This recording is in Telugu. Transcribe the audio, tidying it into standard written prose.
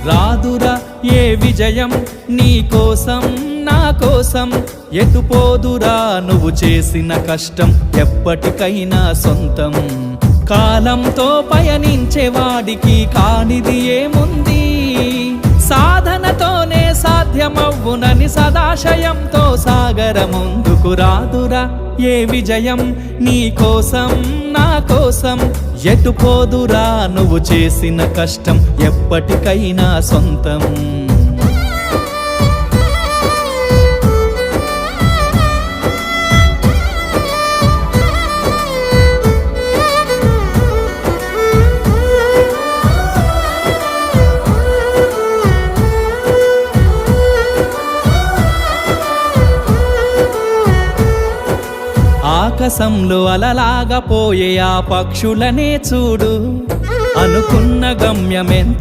రాదురా ఏ విజయం నీ కోసం నా కోసం, ఎటుపోదురా నువ్వు చేసిన కష్టం ఎప్పటికైనా సొంతం. కాలంతో పయనించే వాడికి కానిది ఏముంది, సాధనతోనే సాధ్యమవ్వునని సదాశయంతో సాగర ముందుకు. రాదురా ఏ విజయం నీ కోసం నా కోసం, ఎటుపోదురా నువ్వు చేసిన కష్టం ఎప్పటికైనా సొంతం. ఆకాశంలో అలలాగా పోయే ఆ పక్షులనే చూడు, అనుకున్న గమ్యమెంతున్న